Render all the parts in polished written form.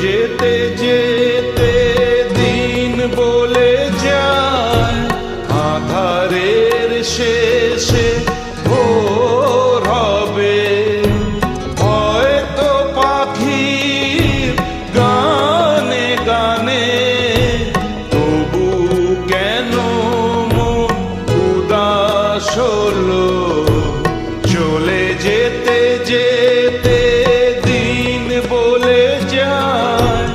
যেতে যেতে দিন বলে যায়, আধারের শেষে ভোর হবে। হয়তো পাখির গানে গানে তবু কেন মন উদাস হলো। চলে যেতে যেতে দিন বলে যায়,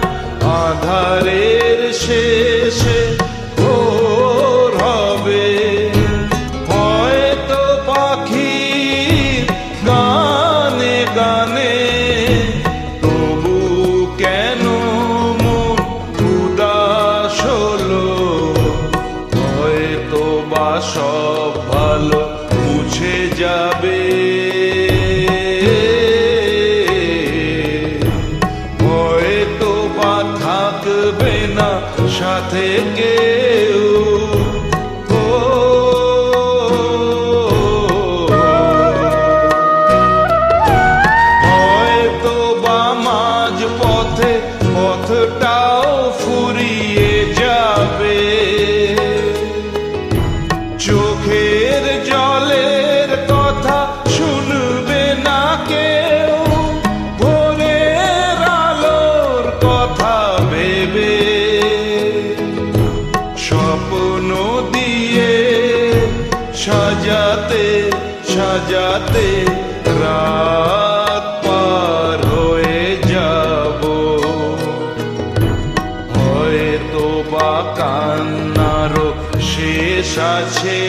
আধারের শেষে ভোর হবে। হয়তো পাখির গানে গানে তবু কেন মন উদাস হলো। হয়তো বা সব ভালো মুছে যাবে, হয়তো বা থাকবে না সাথে কেউ। হয়তো বা মাঝ পথে পথটাও ফুরিয়ে যাবে। চোখের জলের কথা শুনবে না কেউ, ভোরের আলোর কথা ভেবে। স্বপ্ন দিয়ে সাজাতে সাজাতে রাত পার হয়ে যাব। হয়তো বা কান্নারও শেষ আছে।